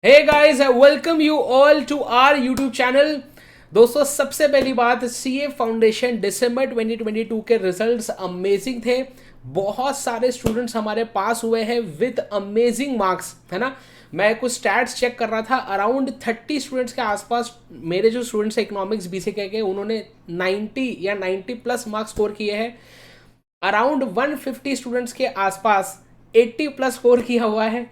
Hey guys, welcome you all to our YouTube channel. दोस्तों, सबसे पहली बात, सीए फाउंडेशन दिसंबर 2022 के रिजल्ट्स अमेजिंग थे। बहुत सारे स्टूडेंट्स हमारे पास हुए हैं विद अमेजिंग मार्क्स, है ना। मैं कुछ स्टैट्स चेक कर रहा था, अराउंड 30 स्टूडेंट्स के आसपास मेरे जो स्टूडेंट्स इकोनॉमिक्स बीसीके के, उन्होंने 90 या 90 प्लस मार्क्स स्कोर किए हैं। अराउंड 150 स्टूडेंट्स के आसपास 80 प्लस स्कोर किया हुआ है।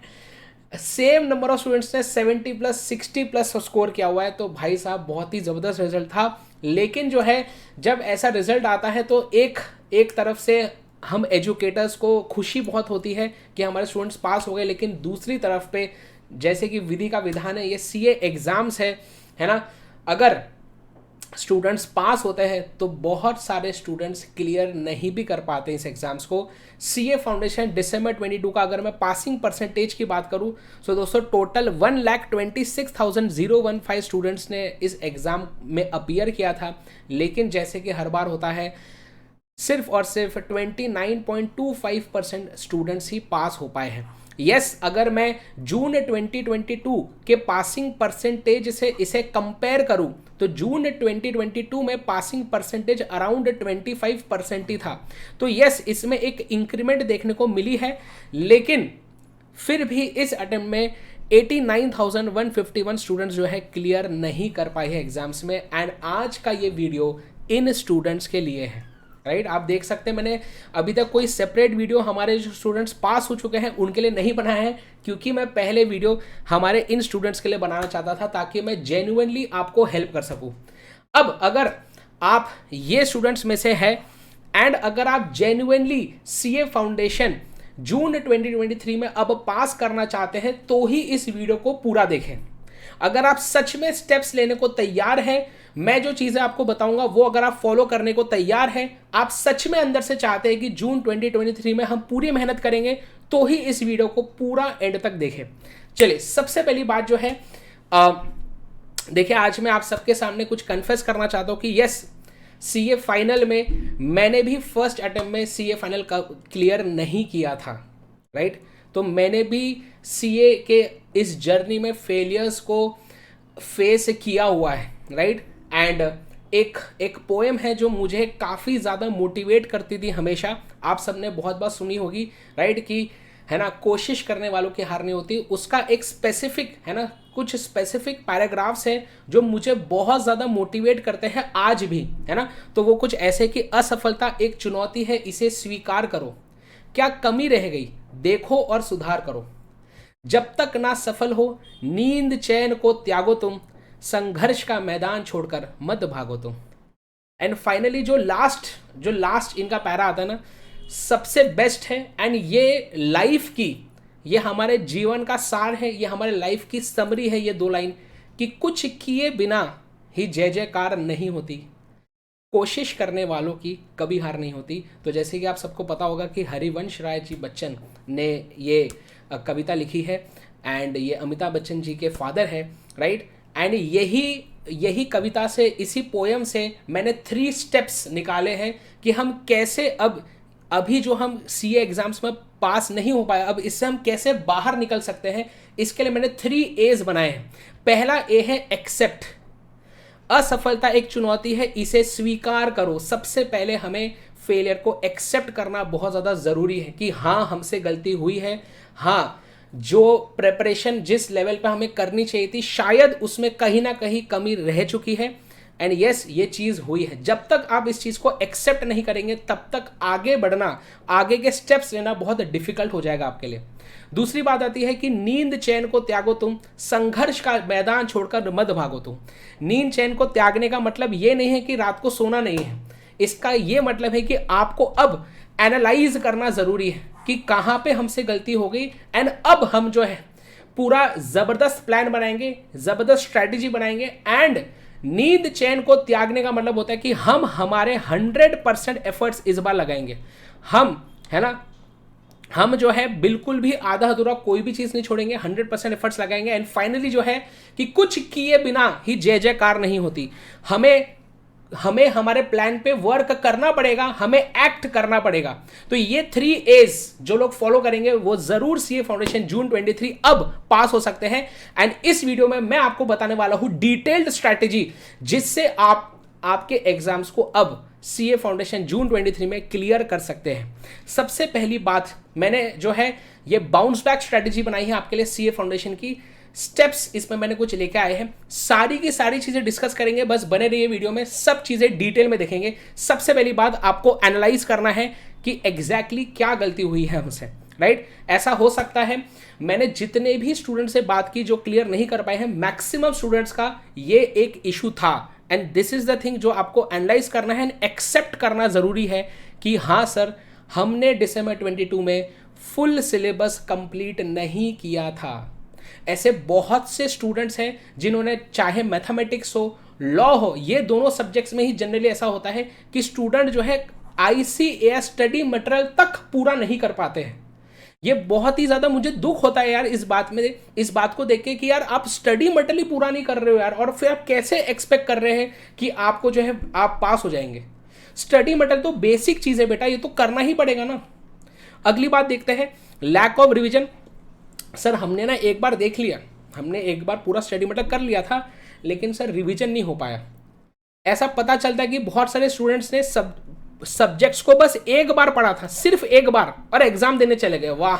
सेम नंबर ऑफ स्टूडेंट्स ने 70 प्लस 60 प्लस स्कोर किया हुआ है। तो भाई साहब, बहुत ही ज़बरदस्त रिजल्ट था। लेकिन जो है, जब ऐसा रिजल्ट आता है तो एक एक तरफ से हम एजुकेटर्स को खुशी बहुत होती है कि हमारे स्टूडेंट्स पास हो गए, लेकिन दूसरी तरफ पे जैसे कि विधि का विधान है, ये सीए एग्ज़ाम्स है ना। अगर स्टूडेंट्स पास होते हैं तो बहुत सारे स्टूडेंट्स क्लियर नहीं भी कर पाते इस एग्जाम्स को। सीए फाउंडेशन दिसंबर 22 का अगर मैं पासिंग परसेंटेज की बात करूं तो दोस्तों टोटल 1,26,015 स्टूडेंट्स ने इस एग्ज़ाम में अपीयर किया था। लेकिन जैसे कि हर बार होता है, सिर्फ और सिर्फ 29.25% स्टूडेंट्स ही पास हो पाए हैं। यस, अगर मैं जून 2022 के पासिंग परसेंटेज से इसे कंपेयर करूं तो जून 2022 में पासिंग परसेंटेज अराउंड 25% ही था। तो यस, इसमें एक इंक्रीमेंट देखने को मिली है। लेकिन फिर भी इस अटेम्प्ट में 89,151 स्टूडेंट्स जो है क्लियर नहीं कर पाए हैं एग्जाम्स में। एंड आज का ये वीडियो इन स्टूडेंट्स के लिए है, राइट। आप देख सकते हैं, मैंने अभी तक कोई सेपरेट वीडियो हमारे जो स्टूडेंट्स पास हो चुके हैं उनके लिए नहीं बनाया है, क्योंकि मैं पहले वीडियो हमारे इन स्टूडेंट्स के लिए बनाना चाहता था ताकि मैं जेन्युइनली आपको हेल्प कर सकूं। अब अगर आप ये स्टूडेंट्स में से है एंड अगर आप जेन्युइनली सीए फाउंडेशन जून 2023 में अब पास करना चाहते हैं तो ही इस वीडियो को पूरा देखें। अगर आप सच में स्टेप्स लेने को तैयार हैं, मैं जो चीजें आपको बताऊंगा वो अगर आप फॉलो करने को तैयार हैं, आप सच में अंदर से चाहते हैं कि जून 2023 में हम पूरी मेहनत करेंगे, तो ही इस वीडियो को पूरा एंड तक देखें। चलिए, सबसे पहली बात जो है, देखिए, आज मैं आप सबके सामने कुछ कन्फेस करना चाहता हूं कि यस, सीए फाइनल में मैंने भी फर्स्ट अटेम्प्ट में सीए फाइनल क्लियर नहीं किया था, राइट। तो मैंने भी सीए के इस जर्नी में फेलियर्स को फेस किया हुआ है, राइट। एंड एक एक पोएम है जो मुझे काफ़ी ज़्यादा मोटिवेट करती थी हमेशा। आप सबने बहुत बार सुनी होगी, राइट, कि है ना, कोशिश करने वालों की हार नहीं होती। उसका एक स्पेसिफिक, है ना, कुछ स्पेसिफिक पैराग्राफ्स हैं जो मुझे बहुत ज़्यादा मोटिवेट करते हैं आज भी, है ना। तो वो कुछ ऐसे कि असफलता एक चुनौती है, इसे स्वीकार करो। क्या कमी रह गई, देखो और सुधार करो। जब तक ना सफल हो, नींद चैन को त्यागो तुम, संघर्ष का मैदान छोड़कर मत भागो तुम। एंड फाइनली जो लास्ट इनका पैरा आता है ना, सबसे बेस्ट है। एंड ये लाइफ की, ये हमारे जीवन का सार है, ये हमारे लाइफ की समरी है। ये दो लाइन कि कुछ किए बिना ही जय जयकार नहीं होती, कोशिश करने वालों की कभी हार नहीं होती। तो जैसे कि आप सबको पता होगा कि हरिवंश राय जी बच्चन ने ये कविता लिखी है एंड ये अमिताभ बच्चन जी के फादर है, राइट। एंड यही कविता से, इसी पोएम से मैंने 3 स्टेप्स निकाले हैं कि हम कैसे अभी जो हम सीए एग्जाम्स में पास नहीं हो पाए, अब इससे हम कैसे बाहर निकल सकते हैं। इसके लिए मैंने 3 एज बनाए हैं। पहला ए है एक्सेप्ट। असफलता एक चुनौती है, इसे स्वीकार करो। सबसे पहले हमें फेलियर को एक्सेप्ट करना बहुत ज़्यादा ज़रूरी है कि हाँ, हमसे गलती हुई है। हाँ, जो प्रेपरेशन जिस लेवल पर हमें करनी चाहिए थी, शायद उसमें कहीं ना कहीं कमी रह चुकी है। एंड यस, ये चीज़ हुई है। जब तक आप इस चीज़ को एक्सेप्ट नहीं करेंगे, तब तक आगे बढ़ना, आगे के स्टेप्स लेना बहुत डिफिकल्ट हो जाएगा आपके लिए। दूसरी बात आती है कि नींद चैन को त्यागो तुम, संघर्ष का मैदान छोड़कर मत भागो तुम। नींद चैन को त्यागने का मतलब ये नहीं है कि रात को सोना नहीं है। इसका ये मतलब है कि आपको अब एनालाइज करना ज़रूरी है कि कहाँ पे हमसे गलती हो गई। एंड अब हम जो है पूरा ज़बरदस्त प्लान बनाएंगे, ज़बरदस्त स्ट्रैटेजी बनाएंगे। एंड नींद चैन को त्यागने का मतलब होता है कि हम हमारे 100% एफर्ट्स इस बार लगाएंगे। हम, है ना, हम जो है बिल्कुल भी आधा अधूरा कोई भी चीज़ नहीं छोड़ेंगे, 100% एफर्ट्स लगाएंगे। एंड फाइनली जो है कि कुछ किए बिना ही जय जयकार नहीं होती। हमें हमें हमारे प्लान पे वर्क करना पड़ेगा, हमें एक्ट करना पड़ेगा। तो ये 3 A's जो लोग फॉलो करेंगे वो जरूर सीए फाउंडेशन जून 23 अब पास हो सकते हैं। एंड इस वीडियो में मैं आपको बताने वाला हूं डिटेल्ड स्ट्रैटेजी जिससे आप आपके एग्जाम्स को अब सीए फाउंडेशन जून 23 में क्लियर कर सकते हैं। सबसे पहली बात, मैंने जो है ये बाउंस बैक स्ट्रैटेजी बनाई है आपके लिए सीए फाउंडेशन की। स्टेप्स इसमें मैंने कुछ लेके आए हैं, सारी की सारी चीजें डिस्कस करेंगे, बस बने रहिए वीडियो में, सब चीजें डिटेल में देखेंगे। सबसे पहली बात, आपको एनालाइज करना है कि एग्जैक्टली क्या गलती हुई है हमसे, राइट। ऐसा हो सकता है मैंने जितने भी स्टूडेंट से बात की जो क्लियर नहीं कर पाए हैं, मैक्सिमम स्टूडेंट्स का ये एक इशू था। And this is the thing जो आपको एनालाइज करना है एंड एक्सेप्ट करना जरूरी है कि हाँ सर, हमने दिसंबर 22 में फुल सिलेबस कंप्लीट नहीं किया था। ऐसे बहुत से स्टूडेंट्स हैं जिन्होंने, चाहे मैथमेटिक्स हो, लॉ हो, ये दोनों सब्जेक्ट्स में ही जनरली ऐसा होता है कि स्टूडेंट जो है ICAS स्टडी मटेरियल तक पूरा नहीं कर पाते हैं। ये बहुत ही ज़्यादा मुझे दुख होता है यार इस बात में, इस बात को देख के कि यार आप स्टडी मटेरियल ही पूरा नहीं कर रहे हो यार, और फिर आप कैसे एक्सपेक्ट कर रहे हैं कि आपको जो है आप पास हो जाएंगे। स्टडी मटेरियल तो बेसिक चीज़ है बेटा, ये तो करना ही पड़ेगा ना। अगली बात देखते हैं, लैक ऑफ रिविजन। सर हमने ना एक बार देख लिया, हमने एक बार पूरा स्टडी मटेरियल कर लिया था, लेकिन सर रिवीजन नहीं हो पाया। ऐसा पता चलता है कि बहुत सारे स्टूडेंट्स ने सब्जेक्ट्स को बस एक बार पढ़ा था, सिर्फ एक बार, और एग्जाम देने चले गए। वाह,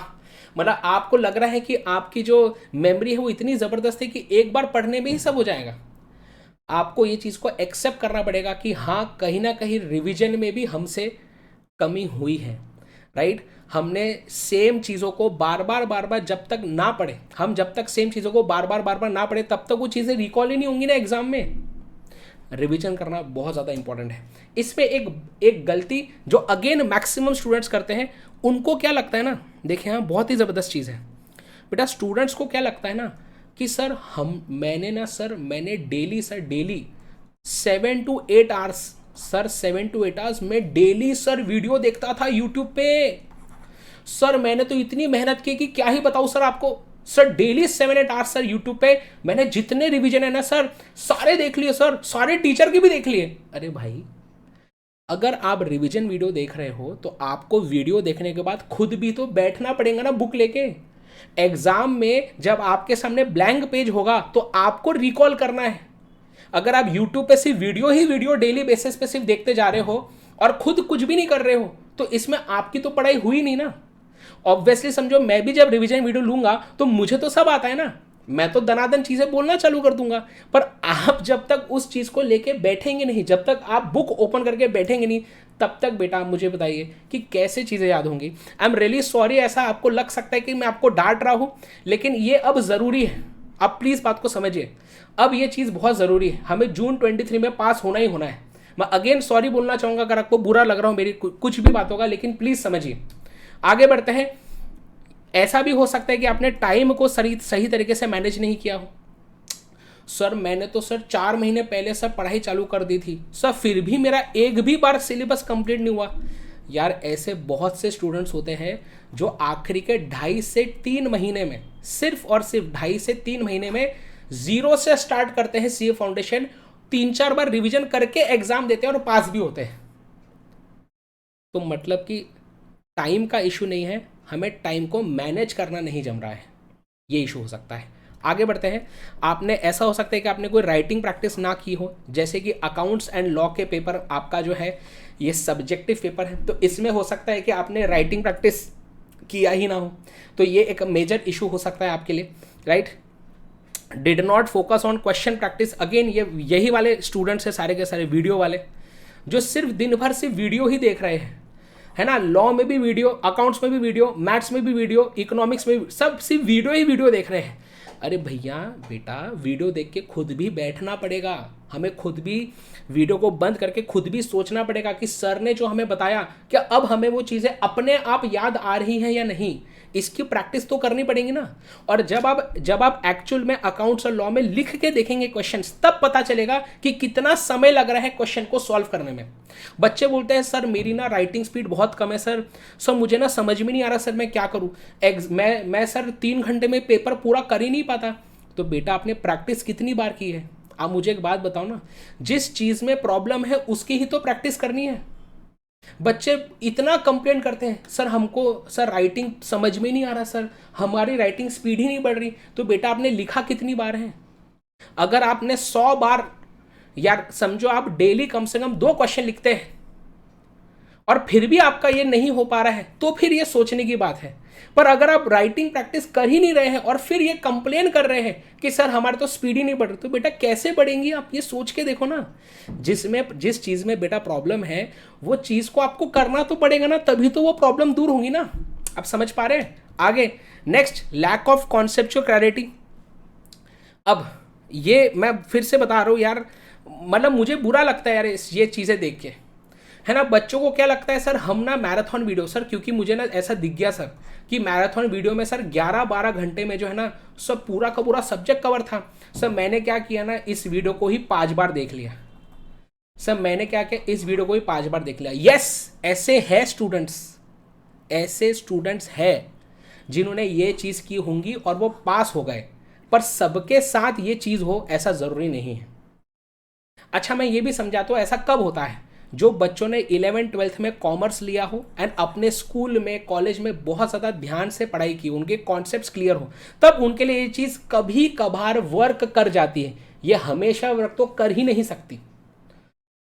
मतलब आपको लग रहा है कि आपकी जो मेमोरी है वो इतनी ज़बरदस्त है कि एक बार पढ़ने में ही सब हो जाएगा। आपको ये चीज़ को एक्सेप्ट करना पड़ेगा कि हाँ, कहीं ना कहीं रिवीजन में भी हमसे कमी हुई है, राइट। हमने सेम चीज़ों को बार बार जब तक ना पढ़े, हम जब तक सेम चीज़ों को बार बार ना पढ़े तब तक वो चीज़ें रिकॉल ही नहीं होंगी ना एग्जाम में। रिवीजन करना बहुत ज़्यादा इंपॉर्टेंट है। इसमें एक गलती जो अगेन मैक्सिमम स्टूडेंट्स करते हैं, उनको क्या लगता है ना, देखिए हाँ, बहुत ही ज़बरदस्त चीज़ है बेटा। स्टूडेंट्स को क्या लगता है ना कि सर मैंने daily 7 to 8 hours, sir 7 to 8 hours में डेली सर वीडियो देखता था यूट्यूब पे। सर मैंने तो इतनी मेहनत की कि क्या ही बताऊं सर आपको। Sir daily 7-8 hours sir YouTube पे मैंने जितने रिवीजन है ना सर सारे देख लिए सर, सारे टीचर की भी देख लिए। अरे भाई, अगर आप रिवीजन वीडियो देख रहे हो तो आपको वीडियो देखने के बाद खुद भी तो बैठना पड़ेगा ना बुक लेके। एग्जाम में जब आपके सामने ब्लैंक पेज होगा तो आपको रिकॉल करना है। अगर आप यूट्यूब पे सिर्फ वीडियो डेली बेसिस पे सिर्फ देखते जा रहे हो और खुद कुछ भी नहीं कर रहे हो, तो इसमें आपकी तो पढ़ाई हुई नहीं ना। ऑब्वियसली समझो, मैं भी जब रिवीजन वीडियो लूंगा तो मुझे तो सब आता है ना, मैं तो दनादन चीजें बोलना चालू कर दूंगा। पर आप जब तक उस चीज को लेके बैठेंगे नहीं, जब तक आप बुक ओपन करके बैठेंगे नहीं, तब तक बेटा मुझे बताइए कि कैसे चीजें याद होंगी। आई एम रियली सॉरी, ऐसा आपको लग सकता है कि मैं आपको डांट रहा हूं, लेकिन ये अब जरूरी है। आप प्लीज बात को समझिए, अब ये चीज बहुत जरूरी है। हमें जून 23 में पास होना ही होना है। मैं अगेन सॉरी बोलना चाहूंगा अगर आपको बुरा लग रहा हो मेरी कुछ भी बात होगा, लेकिन प्लीज समझिए। आगे बढ़ते हैं। ऐसा भी हो सकता है कि आपने टाइम को सही तरीके से मैनेज नहीं किया हो। सर मैंने तो सर 4 महीने पहले सर पढ़ाई चालू कर दी थी सर, फिर भी मेरा एक भी बार सिलेबस कंप्लीट नहीं हुआ। यार ऐसे बहुत से स्टूडेंट्स होते हैं जो आखिरी के 2.5 से 3 महीने में, सिर्फ और सिर्फ 2.5 से 3 महीने में जीरो से स्टार्ट करते हैं सीए फाउंडेशन, 3-4 बार रिवीजन करके एग्जाम देते हैं और पास भी होते हैं। तो मतलब कि टाइम का इशू नहीं है, हमें टाइम को मैनेज करना नहीं जम रहा है, ये इशू हो सकता है। आगे बढ़ते हैं। आपने, ऐसा हो सकता है कि आपने कोई राइटिंग प्रैक्टिस ना की हो, जैसे कि अकाउंट्स एंड लॉ के पेपर आपका जो है ये सब्जेक्टिव पेपर है, तो इसमें हो सकता है कि आपने राइटिंग प्रैक्टिस किया ही ना हो, तो ये एक मेजर इशू हो सकता है आपके लिए, right. Did not focus on question practice, again ये यही वाले स्टूडेंट्स हैं सारे के सारे वीडियो वाले, जो सिर्फ दिन भर सिर्फ वीडियो ही देख रहे हैं, है ना। लॉ में भी वीडियो, अकाउंट्स में भी वीडियो, मैथ्स में भी वीडियो, इकोनॉमिक्स में भी, सब सिर्फ वीडियो ही वीडियो देख रहे हैं। अरे भैया बेटा, वीडियो देख के खुद भी बैठना पड़ेगा, हमें खुद भी वीडियो को बंद करके खुद भी सोचना पड़ेगा कि सर ने जो हमें बताया क्या अब हमें वो चीज़ें अपने आप याद आ रही हैं या नहीं, इसकी प्रैक्टिस तो करनी पड़ेगी ना। और जब आप एक्चुअल में अकाउंट्स और लॉ में लिख के देखेंगे क्वेश्चंस, तब पता चलेगा कि कितना समय लग रहा है क्वेश्चन को सॉल्व करने में। बच्चे बोलते हैं सर मेरी ना राइटिंग स्पीड बहुत कम है सर मुझे ना समझ में नहीं आ रहा सर, मैं क्या करूँ, मैं सर 3 घंटे में पेपर पूरा कर ही नहीं पाता। तो बेटा आपने प्रैक्टिस कितनी बार की है, आप मुझे एक बात बताओ ना, जिस चीज में प्रॉब्लम है उसकी ही तो प्रैक्टिस करनी है। बच्चे इतना कंप्लेंट करते हैं, सर हमको सर राइटिंग समझ में नहीं आ रहा, सर हमारी राइटिंग स्पीड ही नहीं बढ़ रही। तो बेटा आपने लिखा कितनी बार है? अगर आपने 100 बार, यार समझो आप डेली कम से कम 2 क्वेश्चन लिखते हैं और फिर भी आपका ये नहीं हो पा रहा है, तो फिर ये सोचने की बात है। पर अगर आप राइटिंग प्रैक्टिस कर ही नहीं रहे हैं और फिर ये कंप्लेन कर रहे हैं कि सर हमारे तो स्पीड ही नहीं बढ़ रही, तो बेटा कैसे बढ़ेंगी? आप ये सोच के देखो ना, जिस चीज़ में बेटा प्रॉब्लम है वो चीज़ को आपको करना तो पड़ेगा ना, तभी तो वो प्रॉब्लम दूर होंगी ना। आप समझ पा रहे हैं? आगे next, lack of conceptual clarity. अब ये मैं फिर से बता रहा हूँ यार, मतलब मुझे बुरा लगता है यार ये चीज़ें देख के, है ना। बच्चों को क्या लगता है, सर हम ना मैराथन वीडियो, सर क्योंकि मुझे ना ऐसा दिख गया सर कि मैराथन वीडियो में सर 11-12 घंटे में जो है ना सब पूरा का पूरा सब्जेक्ट कवर था। सर मैंने क्या किया ना, इस वीडियो को ही 5 बार देख लिया। सर मैंने क्या किया, इस वीडियो को ही 5 बार देख लिया। यस, ऐसे है स्टूडेंट्स, ऐसे स्टूडेंट्स है जिन्होंने ये चीज़ की होंगी और वो पास हो गए, पर सबके साथ ये चीज़ हो ऐसा ज़रूरी नहीं है। अच्छा मैं ये भी समझाता हूँ ऐसा कब होता है, जो बच्चों ने 11th-12th में कॉमर्स लिया हो एंड अपने स्कूल में कॉलेज में बहुत ज़्यादा ध्यान से पढ़ाई की, उनके कॉन्सेप्ट्स क्लियर हो, तब उनके लिए ये चीज़ कभी कभार वर्क कर जाती है। ये हमेशा वर्क तो कर ही नहीं सकती।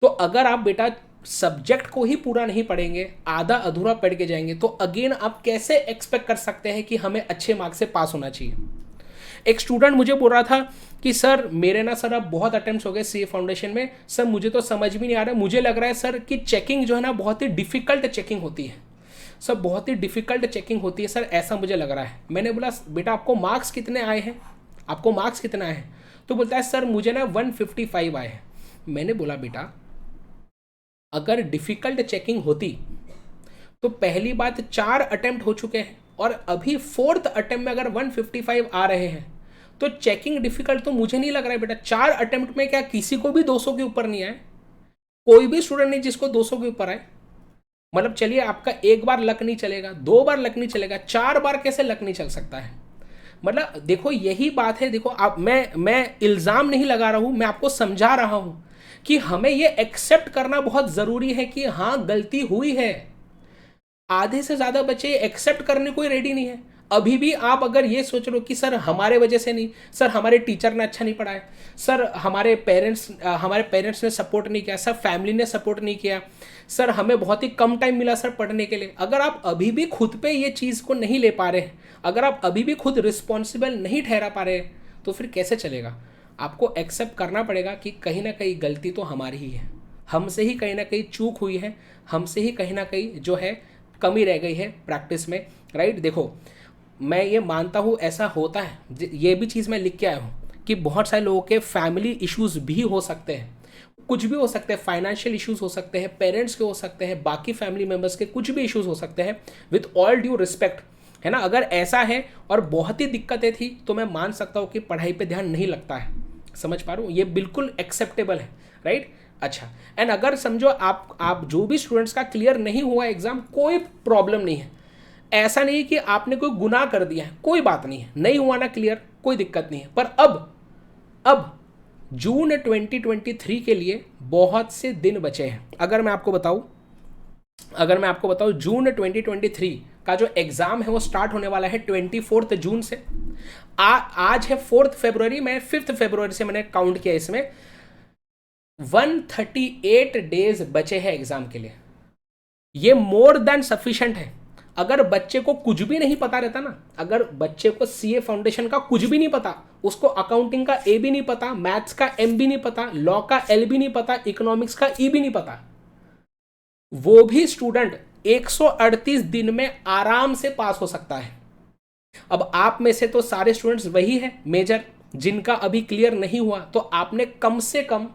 तो अगर आप बेटा सब्जेक्ट को ही पूरा नहीं पढ़ेंगे, आधा अधूरा पढ़ के जाएंगे, तो अगेन आप कैसे एक्सपेक्ट कर सकते हैं कि हमें अच्छे मार्क्स से पास होना चाहिए। एक स्टूडेंट मुझे बोल रहा था कि सर मेरे ना सर अब बहुत अटेम्प्ट्स हो गए सीए फाउंडेशन में, सर मुझे तो समझ भी नहीं आ रहा है, मुझे लग रहा है सर कि चेकिंग जो है ना बहुत ही डिफ़िकल्ट चेकिंग होती है, सर बहुत ही डिफ़िकल्ट चेकिंग होती है सर, ऐसा मुझे लग रहा है। मैंने बोला बेटा आपको मार्क्स कितने आए हैं, आपको मार्क्स कितने आए हैं? तो बोलता है सर मुझे ना 155 आए हैं। मैंने बोला बेटा अगर डिफ़िकल्ट चेकिंग होती तो पहली बात 4 अटेम्प्ट हो चुके हैं और अभी 4th अटेम्प्ट में अगर 155 आ रहे हैं तो चेकिंग डिफिकल्ट तो मुझे नहीं लग रहा है बेटा। 4 अटेम्प्ट में क्या किसी को भी 200 के ऊपर नहीं आए? कोई भी स्टूडेंट नहीं जिसको 200 के ऊपर आए। मतलब चलिए आपका 1 बार लक नहीं चलेगा, 2 बार लक नहीं चलेगा, 4 बार कैसे लक नहीं चल सकता है? मतलब देखो यही बात है। देखो आप, मैं इल्ज़ाम नहीं लगा रहा हूँ, मैं आपको समझा रहा हूँ कि हमें ये एक्सेप्ट करना बहुत ज़रूरी है कि हाँ गलती हुई है। आधे से ज़्यादा बच्चे एक्सेप्ट करने को ही रेडी नहीं है। अभी भी आप अगर ये सोच रहे हो कि सर हमारे वजह से नहीं, सर हमारे टीचर ने अच्छा नहीं पढ़ाया, सर हमारे पेरेंट्स ने सपोर्ट नहीं किया, सर फैमिली ने सपोर्ट नहीं किया, सर हमें बहुत ही कम टाइम मिला सर पढ़ने के लिए, अगर आप अभी भी खुद पे ये चीज़ को नहीं ले पा रहे हैं, अगर आप अभी भी खुद रिस्पॉन्सिबल नहीं ठहरा पा रहे हैं, तो फिर कैसे चलेगा? आपको एक्सेप्ट करना पड़ेगा कि कहीं ना कहीं गलती तो हमारी ही है, हमसे ही कहीं ना कहीं चूक हुई है, हमसे ही कहीं ना कहीं जो है कमी रह गई है प्रैक्टिस में, राइट। देखो मैं ये मानता हूँ ऐसा होता है, ये भी चीज़ मैं लिख के आया हूँ कि बहुत सारे लोगों के फैमिली इश्यूज भी हो सकते हैं, कुछ भी हो सकते हैं, फाइनेंशियल इश्यूज हो सकते हैं, पेरेंट्स के हो सकते हैं, बाकी फैमिली मेम्बर्स के कुछ भी इश्यूज हो सकते हैं, विथ ऑल ड्यू रिस्पेक्ट, है ना। अगर ऐसा है और बहुत ही दिक्कतें थी तो मैं मान सकता हूँ कि पढ़ाई पर ध्यान नहीं लगता है, समझ पा रहा हूँ, ये बिल्कुल एक्सेप्टेबल है, राइट। अच्छा, एंड अगर समझो आप जो भी स्टूडेंट्स का क्लियर नहीं हुआ एग्जाम, कोई प्रॉब्लम नहीं है, ऐसा नहीं कि आपने कोई गुनाह कर दिया है, कोई बात नहीं है, नहीं हुआ ना क्लियर, कोई दिक्कत नहीं है। पर अब जून 2023 के लिए बहुत से दिन बचे हैं। अगर मैं आपको बताऊं जून 2023 का जो एग्जाम है वो स्टार्ट होने वाला है 24 जून से। आज है 4 फरवरी, मैं 5 फरवरी से मैंने काउंट किया, इसमें 138 डेज बचे हैं एग्जाम के लिए। ये मोर देन सफिशिएंट है। अगर बच्चे को कुछ भी नहीं पता रहता ना, अगर बच्चे को सीए फाउंडेशन का कुछ भी नहीं पता, उसको अकाउंटिंग का ए भी नहीं पता, मैथ्स का एम भी नहीं पता, लॉ का एल भी नहीं पता, इकोनॉमिक्स का ई भी नहीं पता, वो भी स्टूडेंट 138 दिन में आराम से पास हो सकता है। अब आप में से तो सारे स्टूडेंट्स वही है मेजर जिनका अभी क्लियर नहीं हुआ, तो आपने कम से कम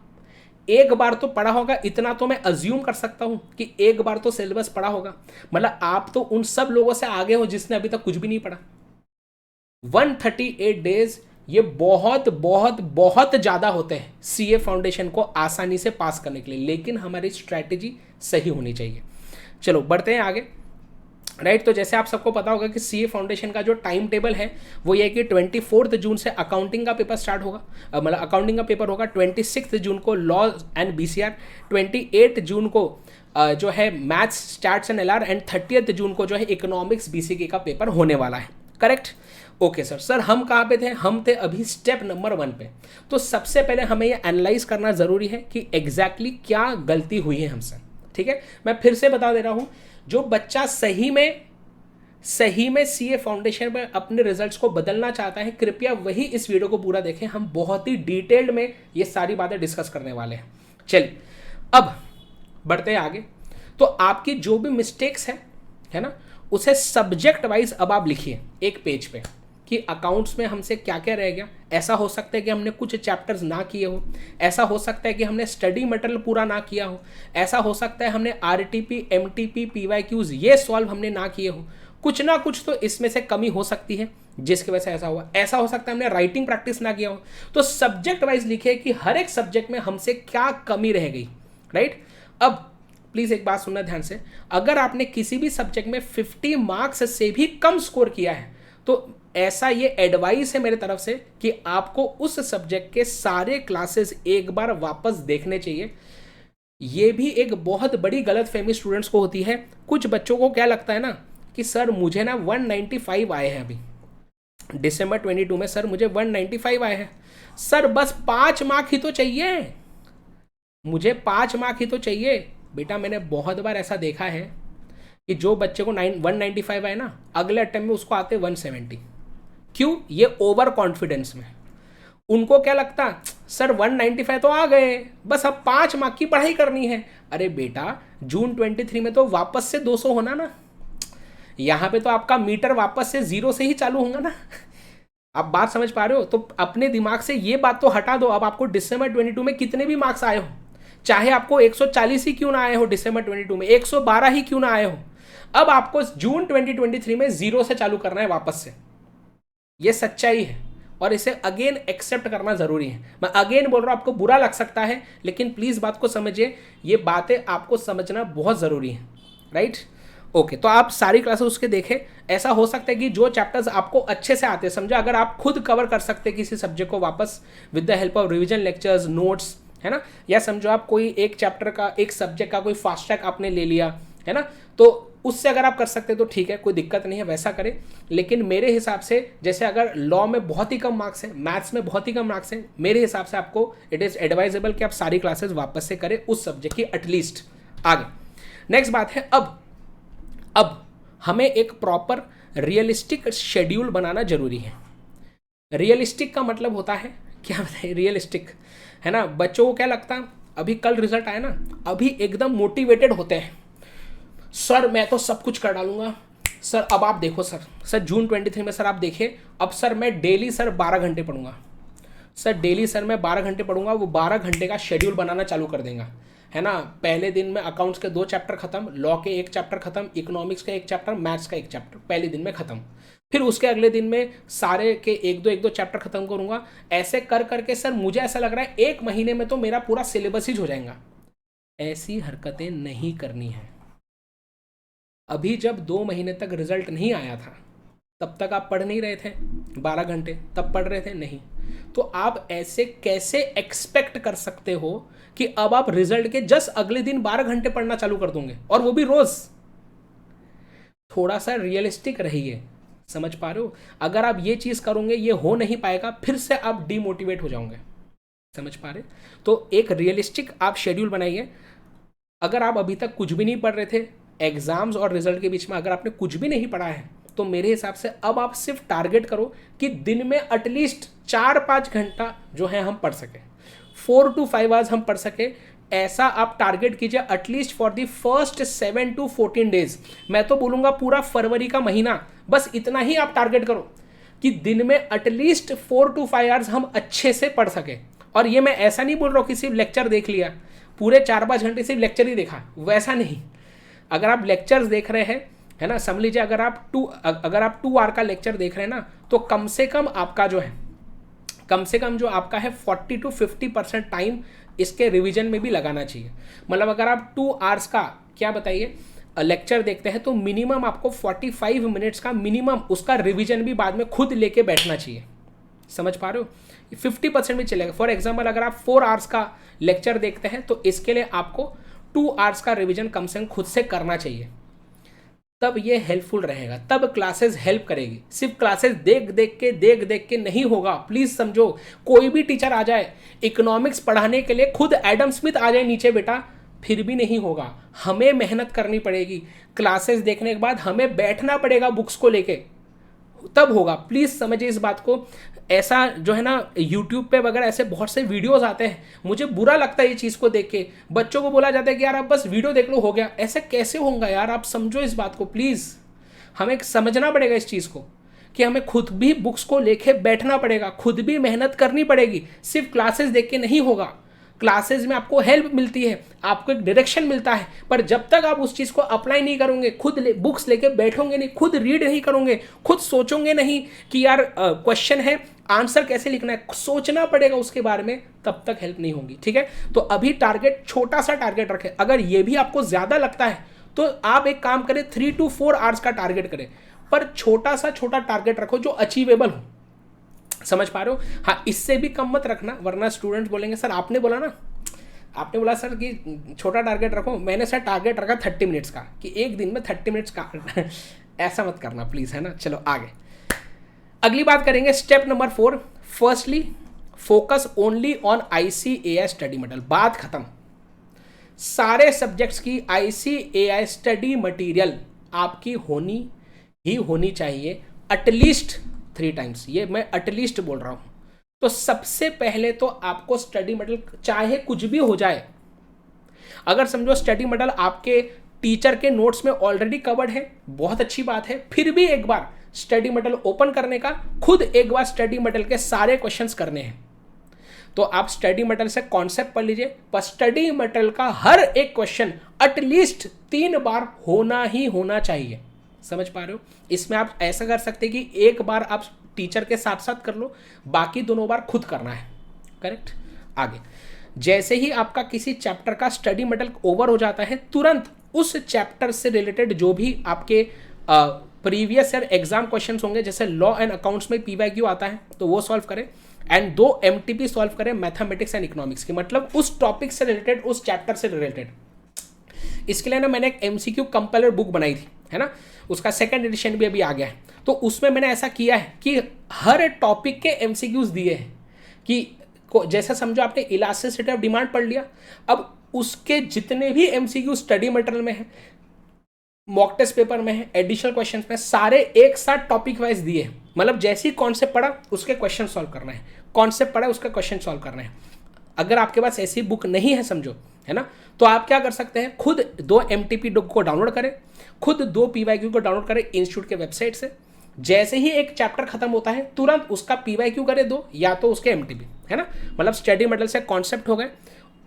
एक बार तो पढ़ा होगा, इतना तो मैं अज्यूम कर सकता हूं कि एक बार तो सिलेबस पढ़ा होगा। मतलब आप तो उन सब लोगों से आगे हो जिसने अभी तक कुछ भी नहीं पढ़ा। 138 डेज ये बहुत बहुत बहुत ज़्यादा होते हैं सीए फाउंडेशन को आसानी से पास करने के लिए, लेकिन हमारी स्ट्रैटेजी सही होनी चाहिए। चलो बढ़ते हैं आगे। राइट। तो जैसे आप सबको पता होगा कि सीए फाउंडेशन का जो टाइम टेबल है वो ये है कि 24 जून से अकाउंटिंग का पेपर स्टार्ट होगा, मतलब अकाउंटिंग का पेपर होगा। 26 जून को लॉ एंड बीसीआर, 28 जून को जो है maths stats and LR, and 30 जून को जो है इकोनॉमिक्स बीसीके का पेपर होने वाला है। करेक्ट। ओके सर हम कहाँ पे थे? हम थे अभी स्टेप नंबर 1 पे। तो सबसे पहले हमें ये एनालाइज करना ज़रूरी है कि एग्जैक्टली क्या गलती हुई है हमसे। ठीक है, मैं फिर से बता दे रहा हूँ, जो बच्चा सही में सीए फाउंडेशन में अपने रिजल्ट्स को बदलना चाहता है, कृपया वही इस वीडियो को पूरा देखें। हम बहुत ही डिटेल्ड में ये सारी बातें डिस्कस करने वाले हैं। चलिए अब बढ़ते हैं आगे। तो आपकी जो भी मिस्टेक्स है ना, उसे सब्जेक्ट वाइज अब आप लिखिए एक पेज पे कि अकाउंट्स में हमसे क्या क्या रह गया। ऐसा हो सकता है कि हमने कुछ चैप्टर्स ना किए हो, ऐसा हो सकता है कि हमने स्टडी मटेरियल पूरा ना किया हो, ऐसा हो सकता है हमने आरटीपी, एमटीपी, पीवाईक्यूज ये सॉल्व हमने ना किए हो। कुछ ना कुछ तो इसमें से कमी हो सकती है जिसकी वजह से ऐसा हुआ। ऐसा हो सकता है हमने राइटिंग प्रैक्टिस ना किया हो। तो सब्जेक्ट वाइज लिखिए कि हर एक सब्जेक्ट में हमसे क्या कमी रह गई। राइट। अब प्लीज एक बात सुनना ध्यान से, अगर आपने किसी भी सब्जेक्ट में 50 मार्क्स से भी कम स्कोर किया है तो ऐसा ये एडवाइस है मेरे तरफ से कि आपको उस सब्जेक्ट के सारे क्लासेस एक बार वापस देखने चाहिए। ये भी एक बहुत बड़ी गलतफहमी स्टूडेंट्स को होती है। कुछ बच्चों को क्या लगता है ना कि सर मुझे ना 195 आए हैं, अभी दिसंबर 22 में सर मुझे 195 आए हैं। सर बस 5 मार्क ही तो चाहिए, मुझे 5 मार्क ही तो चाहिए। बेटा मैंने बहुत बार ऐसा देखा है कि जो बच्चे को 195 आए ना, अगले अटेम्प्ट में उसको आते 170। क्यों? ये ओवर कॉन्फिडेंस में। उनको क्या लगता, सर 195 तो आ गए, बस अब 5 मार्क की पढ़ाई करनी है। अरे बेटा जून 23 में तो वापस से 200 होना ना, यहाँ पे तो आपका मीटर वापस से 0 से ही चालू होगा ना। आप बात समझ पा रहे हो? तो अपने दिमाग से ये बात तो हटा दो। अब आपको दिसंबर 22 में कितने भी मार्क्स आए हो, चाहे आपको 140 ही क्यों ना आए हो, दिसंबर 22 में 112 ही क्यों ना आए हो, अब आपको जून 2023 में 0 से चालू करना है वापस से। ये सच्चाई है और इसे अगेन एक्सेप्ट करना जरूरी है। मैं अगेन बोल रहा हूं, आपको बुरा लग सकता है लेकिन प्लीज बात को समझिए, ये बातें आपको समझना बहुत जरूरी है। राइट। ओके, तो आप सारी क्लासेस उसके देखें। ऐसा हो सकता है कि जो चैप्टर्स आपको अच्छे से आते हैं, समझो अगर आप खुद कवर कर सकते हैं किसी सब्जेक्ट को वापस with the help of revision lectures, notes, है ना, या समझो आप कोई एक चैप्टर का, एक सब्जेक्ट का कोई फास्ट ट्रैक आपने ले लिया है ना, तो उससे अगर आप कर सकते तो ठीक है, कोई दिक्कत नहीं है, वैसा करें। लेकिन मेरे हिसाब से जैसे अगर लॉ में बहुत ही कम मार्क्स है, मैथ्स में बहुत ही कम मार्क्स है, मेरे हिसाब से आपको इट इज़ एडवाइजेबल कि आप सारी क्लासेस वापस से करें उस सब्जेक्ट की एटलीस्ट। आगे नेक्स्ट बात है, अब हमें एक प्रॉपर रियलिस्टिक शेड्यूल बनाना जरूरी है। रियलिस्टिक का मतलब होता है क्या बताइए, रियलिस्टिक है ना। बच्चों को क्या लगता, अभी कल रिजल्ट आया ना, अभी एकदम मोटिवेटेड होते हैं, सर मैं तो सब कुछ कर डालूंगा सर। अब आप देखो सर जून 23 में सर आप देखिए, अब सर मैं डेली सर 12 घंटे पढ़ूंगा सर, डेली सर मैं 12 घंटे पढ़ूंगा। वो 12 घंटे का शेड्यूल बनाना चालू कर देगा, है ना। पहले दिन में अकाउंट्स के 2 चैप्टर खत्म, लॉ के 1 चैप्टर खत्म, इकोनॉमिक्स का 1 चैप्टर, मैथ्स का 1 चैप्टर पहले दिन में खत्म। फिर उसके अगले दिन में सारे के 1-2 चैप्टर खत्म करूंगा। ऐसे कर करके सर मुझे ऐसा लग रहा है 1 महीने में तो मेरा पूरा सिलेबस ही हो जाएगा। ऐसी हरकतें नहीं करनी है। अभी जब 2 महीने तक रिजल्ट नहीं आया था तब तक आप पढ़ नहीं रहे थे 12 घंटे, तब पढ़ रहे थे नहीं। तो आप ऐसे कैसे एक्सपेक्ट कर सकते हो कि अब आप रिजल्ट के जस्ट अगले दिन 12 घंटे पढ़ना चालू कर दोगे, और वो भी रोज। थोड़ा सा रियलिस्टिक रहिए, समझ पा रहे हो? अगर आप ये चीज करोगे ये हो नहीं पाएगा, फिर से आप डीमोटिवेट हो जाओगे, समझ पा रहे? तो एक रियलिस्टिक आप शेड्यूल बनाइए। अगर आप अभी तक कुछ भी नहीं पढ़ रहे थे, एग्जाम्स और रिजल्ट के बीच में अगर आपने कुछ भी नहीं पढ़ा है, तो मेरे हिसाब से अब आप सिर्फ टारगेट करो कि दिन में एटलीस्ट 4-5 घंटा जो है हम पढ़ सके, 4 to 5 आवर्स हम पढ़ सके। ऐसा आप टारगेट कीजिए at least for the first 7 to 14 days. मैं तो बोलूँगा पूरा फरवरी का महीना, बस इतना ही आप टारगेट करो कि दिन में एटलीस्ट 4 to 5 आवर्स हम अच्छे से पढ़ सके। और ये मैं ऐसा नहीं बोल रहा हूँ कि सिर्फ लेक्चर देख लिया, पूरे 4-5 घंटे सिर्फ लेक्चर ही देखा, वैसा नहीं। अगर आप लेक्चर्स देख रहे हैं, है ना, समझ लीजिए अगर आप 2 आवर का लेक्चर देख रहे हैं ना, तो कम से कम आपका जो है, कम से कम जो आपका है 40 to 50% टाइम इसके रिवीजन में भी लगाना चाहिए। मतलब अगर आप 2 आवर्स का, क्या बताइए, लेक्चर देखते हैं तो मिनिमम आपको 45 मिनट्स का मिनिमम उसका रिवीजन भी बाद में खुद लेके बैठना चाहिए। समझ पा रहे हो? 50% भी चलेगा। फॉर एग्जाम्पल अगर आप 4 आवर्स का लेक्चर देखते हैं तो इसके लिए आपको 2 आवर्स का रिवीजन कम से कम खुद से करना चाहिए, तब ये हेल्पफुल रहेगा, तब क्लासेस हेल्प करेगी। सिर्फ क्लासेस देख देख के नहीं होगा। प्लीज समझो, कोई भी टीचर आ जाए इकोनॉमिक्स पढ़ाने के लिए, खुद एडम स्मिथ आ जाए नीचे बेटा, फिर भी नहीं होगा। हमें मेहनत करनी पड़ेगी। क्लासेस देखने के बाद हमें बैठना पड़ेगा बुक्स को लेके, तब होगा। प्लीज समझिए इस बात को। ऐसा जो है ना यूट्यूब पे वगैरह ऐसे बहुत से वीडियोस आते हैं, मुझे बुरा लगता है ये चीज़ को देख के। बच्चों को बोला जाता है कि यार आप बस वीडियो देख लो हो गया। ऐसे कैसे होगा यार? आप समझो इस बात को प्लीज़। हमें समझना पड़ेगा इस चीज़ को कि हमें खुद भी बुक्स को लेके बैठना पड़ेगा, खुद भी मेहनत करनी पड़ेगी। सिर्फ क्लासेस देख के नहीं होगा। क्लासेस में आपको हेल्प मिलती है, आपको एक डायरेक्शन मिलता है, पर जब तक आप उस चीज़ को अप्लाई नहीं करोगे, खुद बुक्स लेके बैठोगे नहीं, खुद रीड नहीं करोगे, खुद सोचोगे नहीं कि यार क्वेश्चन है आंसर कैसे लिखना है, सोचना पड़ेगा उसके बारे में, तब तक हेल्प नहीं होगी। ठीक है, तो अभी टारगेट, छोटा सा टारगेट रखें। अगर ये भी आपको ज़्यादा लगता है तो आप एक काम करें, 3 to 4 आवर्स का टारगेट करें, पर छोटा टारगेट रखो जो अचीवेबल हो। समझ पा रहे हो? हाँ, इससे भी कम मत रखना, वरना स्टूडेंट्स बोलेंगे सर आपने बोला ना, आपने बोला सर कि छोटा टारगेट रखो, मैंने सर टारगेट रखा 30 मिनट्स का, कि एक दिन में 30 मिनट्स का ऐसा मत करना प्लीज़, है ना। चलो आगे अगली बात करेंगे, step number 4। Firstly focus only on ICAI study material. बात खत्म। सारे सब्जेक्ट्स की ICAI स्टडी मटेरियल आपकी होनी चाहिए एटलीस्ट 3 टाइम्स। ये मैं एटलीस्ट बोल रहा हूं। तो सबसे पहले तो आपको स्टडी मटेरियल, चाहे कुछ भी हो जाए, अगर समझो स्टडी मटेरियल आपके टीचर के नोट्स में ऑलरेडी कवर्ड है, बहुत अच्छी बात है, फिर भी एक बार स्टडी मटेरियल ओपन करने का, खुद एक बार स्टडी मटेरियल के सारे क्वेश्चंस करने हैं। तो आप स्टडी मटेरियल से कॉन्सेप्ट पढ़ लीजिए, पर स्टडी मटेरियल का हर एक क्वेश्चन एटलीस्ट 3 बार होना ही होना चाहिए। समझ पा रहे हो? इसमें आप ऐसा कर सकते हैं कि एक बार आप टीचर के साथ साथ कर लो, बाकी दोनों बार खुद करना है। करेक्ट। आगे, जैसे ही आपका किसी चैप्टर का स्टडी मटेरियल ओवर हो जाता है, तुरंत उस चैप्टर से रिलेटेड जो भी आपके प्रीवियस ईयर एग्जाम क्वेश्चंस होंगे, जैसे लॉ एंड अकाउंट्स में PYQ आता है तो वो सॉल्व करें, एंड 2 MTP सॉल्व करें मैथमेटिक्स एंड इकोनॉमिक्स की, मतलब उस टॉपिक से रिलेटेड, उस चैप्टर से रिलेटेड। इसके लिए ना मैंने एक MCQ कंपाइलर बुक बनाई थी, है ना, उसका 2nd एडिशन भी अभी आ गया है। तो उसमें मैंने ऐसा किया है कि हर टॉपिक के MCQs दिए हैं, कि जैसा समझो आपने इलास्टिसिटी ऑफ डिमांड पढ़ लिया, अब उसके जितने भी MCQ स्टडी मटेरियल में है, मॉक टेस्ट पेपर में है, एडिशनल क्वेश्चंस में, सारे एक साथ टॉपिक वाइज दिए हैं। मतलब जैसे ही कॉन्सेप्ट पढ़ा उसके क्वेश्चन सॉल्व करना है, कॉन्सेप्ट पढ़ा उसका क्वेश्चन सॉल्व करना है। अगर आपके पास ऐसी बुक नहीं है समझो, है ना, तो आप क्या कर सकते हैं, खुद 2 MTP को डाउनलोड करें, खुद 2 PYQ को डाउनलोड करें इंस्टीट्यूट के वेबसाइट से। जैसे ही एक चैप्टर खत्म होता है तुरंत उसका PYQ करें 2, या तो उसके MTP, है ना। मतलब स्टडी मटेरियल से कॉन्सेप्ट हो गए,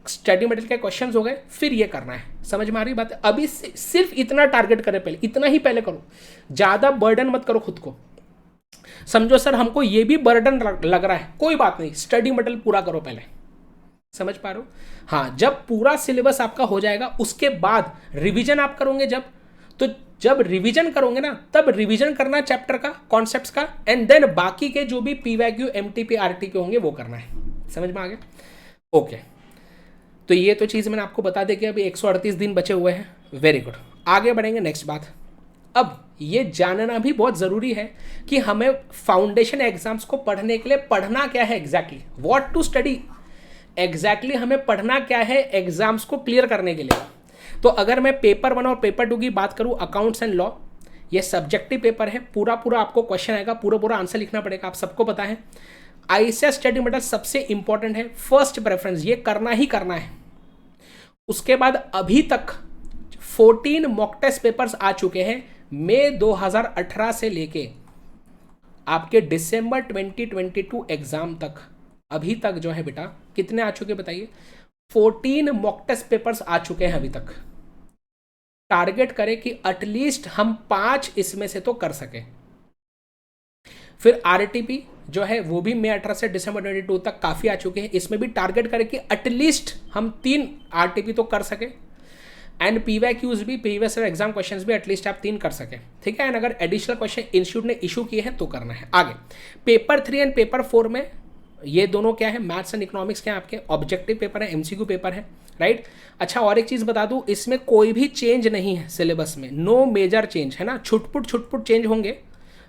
स्टडी मटेरियल के क्वेश्चंस हो गए, फिर ये करना है। समझ में आ रही बात है? अभी सिर्फ इतना टारगेट करें, पहले इतना ही पहले करो, ज़्यादा बर्डन मत करो खुद को। समझो सर हमको ये भी बर्डन लग रहा है, कोई बात नहीं, स्टडी मटेरियल पूरा करो पहले। समझ पा रहे हो? हाँ, जब पूरा सिलेबस आपका हो जाएगा उसके बाद रिवीजन आप करोगे, जब रिवीजन करोगे ना, तब रिवीजन करना चैप्टर का, कॉन्सेप्ट्स का, एंड देन बाकी के जो भी PYQ MTP RTQ होंगे वो करना है। समझ में आ गया? ओके, तो ये तो चीज़ मैंने आपको बता दी कि अभी 138 दिन बचे हुए हैं। वेरी गुड, आगे बढ़ेंगे नेक्स्ट बात। अब ये जानना भी बहुत ज़रूरी है कि हमें फाउंडेशन एग्जाम्स को पढ़ने के लिए पढ़ना क्या है exactly, what to study exactly, हमें पढ़ना क्या है एग्जाम्स को क्लियर करने के लिए। तो अगर मैं पेपर 1 और पेपर 2 की बात करूं, अकाउंट्स एंड लॉ, ये सब्जेक्टिव पेपर है, पूरा आपको क्वेश्चन आएगा, पूरा आंसर लिखना पड़ेगा, आप सबको पता है। ICAI स्टडी मटेरियल सबसे इंपॉर्टेंट है, फर्स्ट प्रेफरेंस, ये करना ही करना है। उसके बाद अभी तक 14 मॉक टेस्ट पेपर्स आ चुके हैं, मई 2018 से लेके आपके दिसंबर 2022 एग्जाम तक, अभी तक जो है बेटा कितने आ चुके बताइए, 14 मॉक टेस्ट पेपर्स आ चुके हैं अभी तक। टारगेट करें कि एटलीस्ट हम 5 इसमें से तो कर सके। फिर RTP जो है वो भी मई 18 से दिसंबर 22 तक काफ़ी आ चुके हैं, इसमें भी टारगेट करें कि एटलीस्ट हम 3 RTP तो कर सके। एंड पीवाईक्यूज भी, प्रीवियस एग्जाम क्वेश्चंस भी एटलीस्ट आप 3 कर सके, ठीक है। एंड अगर एडिशनल क्वेश्चन इंस्टीट्यूट ने इशू किए हैं तो करना है। आगे पेपर 3 एंड पेपर 4 में ये दोनों क्या है, मैथ्स एंड इकोनॉमिक्स के आपके ऑब्जेक्टिव पेपर है, एमसीक्यू पेपर है, राइट। अच्छा और एक चीज़ बता दूं, इसमें कोई भी चेंज नहीं है सिलेबस में, नो मेजर चेंज है ना, छुटपुट चेंज होंगे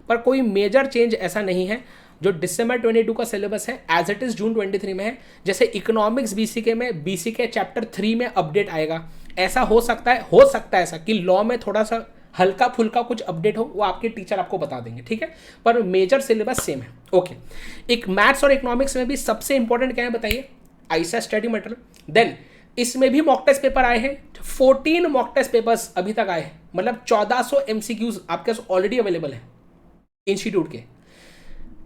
पर कोई मेजर चेंज ऐसा नहीं है। जो दिसंबर 22 का सिलेबस है एज इट इज जून 23 में है। जैसे इकोनॉमिक्स बीसीके में बीसीके चैप्टर 3 में अपडेट आएगा, ऐसा हो सकता है ऐसा कि लॉ में थोड़ा सा हल्का फुल्का कुछ अपडेट हो, वो आपके टीचर आपको बता देंगे, ठीक है, पर मेजर सिलेबस सेम है। ओके, एक मैथ्स और इकोनॉमिक्स में भी सबसे इंपॉर्टेंट क्या है बताइए, आईसा स्टडी मटेरियल। देन इसमें भी मॉक टेस्ट पेपर आए हैं, 14 मॉक टेस्ट पेपर्स अभी तक आए हैं, मतलब 1400 एमसीक्यूज आपके पास ऑलरेडी अवेलेबल है इंस्टीट्यूट के।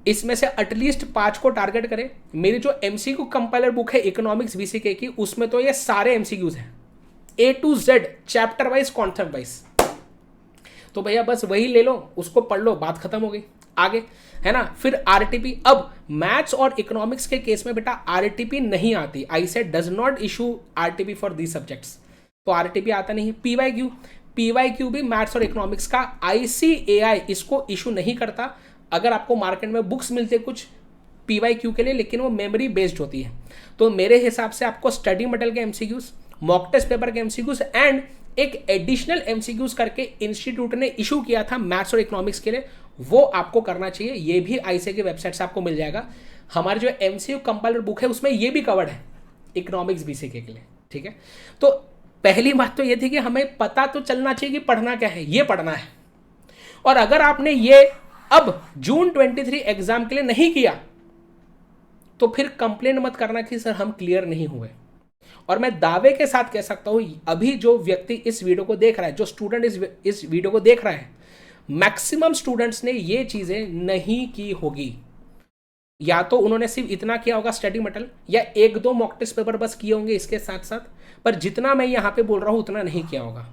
इसमें से एटलीस्ट 5 को टारगेट करें। मेरी जो एमसीक्यू कंपाइलर बुक है इकोनॉमिक्स बीसीके की, उसमें तो ये सारे एमसीक्यूज हैं, A to Z chapter wise concept wise. तो भैया बस वही ले लो, उसको पढ़ लो, बात खत्म हो गई। आगे है ना, फिर आरटीपी। अब मैथ्स और इकोनॉमिक्स के केस में बेटा आरटीपी नहीं आती, I said does not issue RTP for these subjects, तो आरटीपी आता नहीं है। पीवाईक्यू भी मैथ्स और इकोनॉमिक्स का ICAI इसको इशू नहीं करता। अगर आपको मार्केट में बुक्स मिलते कुछ पीवाईक्यू के लिए, लेकिन वो मेमोरी बेस्ड होती है। तो मेरे हिसाब से आपको स्टडी मटेरियल के एमसीक्यूज, मॉक टेस्ट पेपर के एमसीक्यूज एंड एक एडिशनल एमसीक्यूज करके इंस्टीट्यूट ने इशू किया था मैथ्स और इकोनॉमिक्स के लिए, वो आपको करना चाहिए। ये भी आईसीए की वेबसाइट से आपको मिल जाएगा। हमारी जो एमसीक्यू कंपाइलर बुक है उसमें ये भी कवर्ड है इकोनॉमिक्स बीसीके के लिए, ठीक है। तो पहली बात तो ये थी कि हमें पता तो चलना चाहिए कि पढ़ना क्या है, ये पढ़ना है। और अगर आपने ये अब जून 23 एग्जाम के लिए नहीं किया तो फिर कंप्लेन मत करना कि सर हम क्लियर नहीं हुए। और मैं दावे के साथ कह सकता हूं, अभी जो व्यक्ति इस वीडियो को देख रहा है, जो स्टूडेंट इस वीडियो को देख रहा है, मैक्सिमम स्टूडेंट्स ने ये चीजें नहीं की होगी। या तो उन्होंने सिर्फ इतना किया होगा स्टडी मटेरियल, या 1-2 मॉक टेस्ट पेपर बस किए होंगे इसके साथ साथ, पर जितना मैं यहां पे बोल रहा हूं उतना नहीं किया होगा।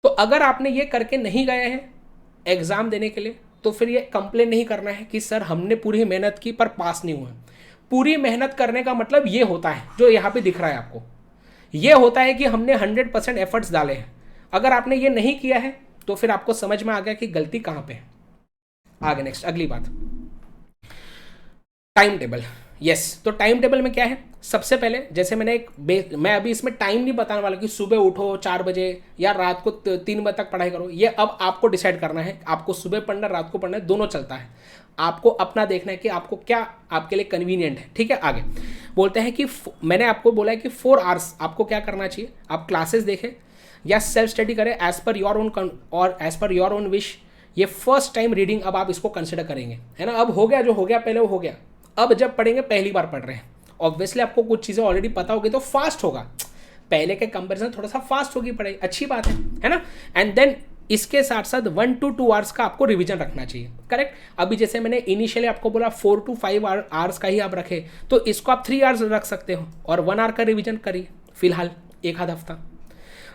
तो अगर आपने ये करके नहीं गए हैं एग्जाम देने के लिए, तो फिर ये कंप्लेन नहीं करना है कि सर हमने पूरी मेहनत की पर पास नहीं हुआ। पूरी मेहनत करने का मतलब ये होता है, जो यहाँ पे दिख रहा है आपको, ये होता है कि हमने 100% एफर्ट्स डाले हैं। अगर आपने ये नहीं किया है तो फिर आपको समझ में आ गया कि गलती कहाँ पे है। आगे नेक्स्ट अगली बात, टाइम टेबल। यस, तो टाइम टेबल में क्या है, सबसे पहले जैसे मैं अभी इसमें टाइम नहीं बताने वाला कि सुबह उठो 4 बजे या रात को 3 बजे तक पढ़ाई करो। ये अब आपको डिसाइड करना है, आपको सुबह पढ़ना रात को पढ़ना है, दोनों चलता है। आपको अपना देखना है कि आपको क्या आपके लिए कन्वीनियंट है, ठीक है। आगे बोलते हैं कि मैंने आपको बोला है कि 4 आवर्स आपको क्या करना चाहिए, आप क्लासेस देखें या सेल्फ स्टडी करें एज पर योर ओन और as per your own wish. ये फर्स्ट टाइम रीडिंग अब आप इसको कंसिडर करेंगे, है ना। अब हो गया, जो हो गया पहले वो हो गया। अब जब पढ़ेंगे, पहली बार पढ़ रहे हैं, ऑब्वियसली आपको कुछ चीज़ें ऑलरेडी पता होगी तो फास्ट होगा, पहले के कंपैरिजन थोड़ा सा फास्ट होगी पढ़ाई, अच्छी बात है ना। एंड देन इसके साथ साथ 1 to 2 आवर्स का आपको रिवीजन रखना चाहिए, करेक्ट। अभी जैसे मैंने इनिशियली आपको बोला 4 to 5 आवर्स का ही आप रखें, तो इसको आप 3 आवर्स रख सकते हो और 1 आवर का रिवीजन करिए फिलहाल एक आध हफ्ता।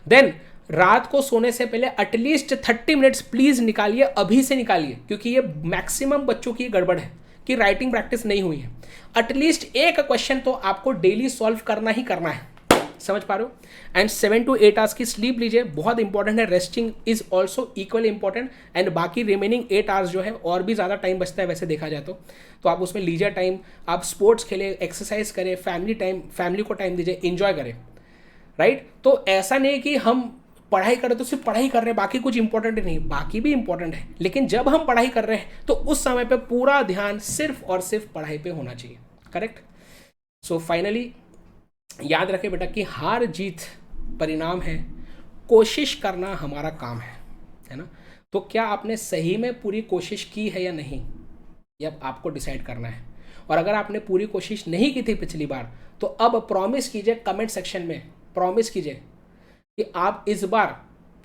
देन रात को सोने से पहले एटलीस्ट 30 मिनट्स प्लीज निकालिए, अभी से निकालिए, क्योंकि ये मैक्सिमम बच्चों की गड़बड़ है कि राइटिंग प्रैक्टिस नहीं हुई है। एटलीस्ट एक क्वेश्चन तो आपको डेली सॉल्व करना ही करना है, समझ पा रहे हो। एंड 7 to 8 आवर्स की स्लीप लीजिए, बहुत इंपॉर्टेंट है। Resting is also equally important. And बाकी रिमेनिंग 8 आवर्स जो है और भी ज़्यादा टाइम बचता है वैसे देखा जाए तो आप उसमें लीजिए टाइम, आप स्पोर्ट्स खेलें, एक्सरसाइज करें, फैमिली को टाइम दीजिए, इंजॉय करें, राइट। तो ऐसा नहीं कि हम पढ़ाई करें तो सिर्फ पढ़ाई कर रहे हैं, बाकी कुछ इंपॉर्टेंट नहीं, बाकी भी इंपॉर्टेंट है, लेकिन जब हम पढ़ाई कर रहे हैं तो उस समय पे पूरा ध्यान सिर्फ और सिर्फ पढ़ाई पे होना चाहिए, करेक्ट। सो फाइनली याद रखें बेटा कि हार जीत परिणाम है, कोशिश करना हमारा काम है ना। तो क्या आपने सही में पूरी कोशिश की है या नहीं, ये आपको डिसाइड करना है। और अगर आपने पूरी कोशिश नहीं की थी पिछली बार, तो अब प्रॉमिस कीजिए, कमेंट सेक्शन में प्रॉमिस कीजिए कि आप इस बार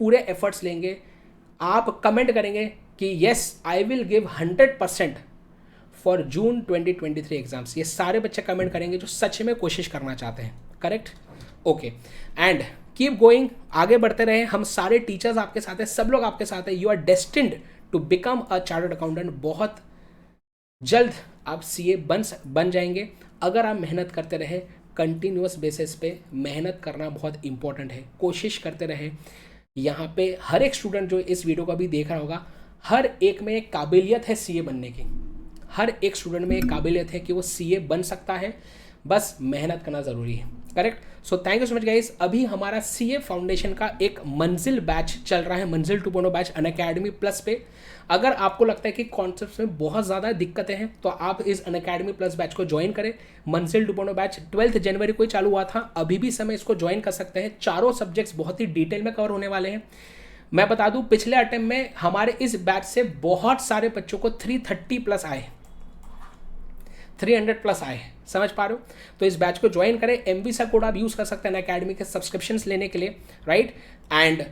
पूरे एफर्ट्स लेंगे। आप कमेंट करेंगे कि yes I will give 100% for June 2023 exams. ये सारे बच्चे कमेंट करेंगे जो सच में कोशिश करना चाहते हैं, correct. Okay, and keep going, आगे बढ़ते रहे। हम सारे टीचर्स आपके साथ हैं, सब लोग आपके साथ हैं। You are destined to become a chartered accountant. बहुत जल्द आप CA बन जाएंगे अगर आप मेहनत करते रहे, कंटिन्यूस बेसिस पे मेहनत करना बहुत इंपॉर्टेंट है। कोशिश करते रहे। यहाँ पे हर एक स्टूडेंट जो इस वीडियो को अभी देख रहा होगा, हर एक में एक काबिलियत है सीए बनने की। हर एक स्टूडेंट में एक काबिलियत है कि वो सीए बन सकता है, बस मेहनत करना ज़रूरी है। Correct. So thank you so much guys. अभी हमारा सीए फाउंडेशन का एक मंजिल बैच चल रहा है, मंजिल 2.0 बैच अनअकैडमी प्लस पे। अगर आपको लगता है कि कॉन्सेप्ट्स में बहुत ज़्यादा दिक्कतें हैं तो आप इस अनअकैडमी प्लस बैच को ज्वाइन करें। मंजिल 2.0 बैच 12 जनवरी को ही चालू हुआ था, अभी भी समय इसको ज्वाइन कर सकते हैं। चारों सब्जेक्ट्स बहुत ही डिटेल में कवर होने वाले हैं। मैं बता दूं, पिछले अटेम्प्ट में हमारे इस बैच से बहुत सारे बच्चों को 330 प्लस आए, 300 प्लस आए। समझ पा रहे हो? तो इस बैच को ज्वाइन करें। MVSA कोड आप यूज़ कर सकते हैं अनअकैडमी के सब्सक्रिप्शंस लेने के लिए, right. And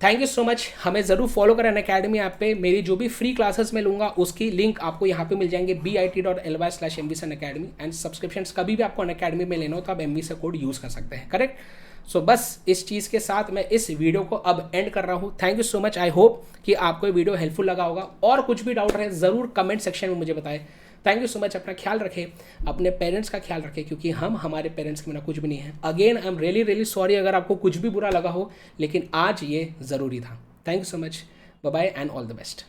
thank you so much. हमें ज़रूर फॉलो करें अनअकैडमी ऐप पे। मेरी जो भी फ्री क्लासेस मैं लूँगा उसकी लिंक आपको यहाँ पे मिल जाएंगे, bit.ly/MVSA अनअकैडमी। एंड सब्सक्रिप्शंस कभी भी आपको अनअकैडमी में लेना हो तो आप MVSA कोड यूज़ कर सकते हैं। करेक्ट। सो बस इस चीज़ के साथ मैं इस वीडियो को अब एंड कर रहा हूँ। Thank you so much. I hope कि आपको ये वीडियो हेल्पफुल लगा होगा। और कुछ भी डाउट रहे ज़रूर कमेंट सेक्शन में मुझे बताएं। Thank you so much. अपना ख्याल रखें, अपने पेरेंट्स का ख्याल रखें, क्योंकि हम हमारे पेरेंट्स के बिना कुछ भी नहीं है। Again I am really sorry अगर आपको कुछ भी बुरा लगा हो, लेकिन आज ये ज़रूरी था। Thank you so much. Bye bye and all the best.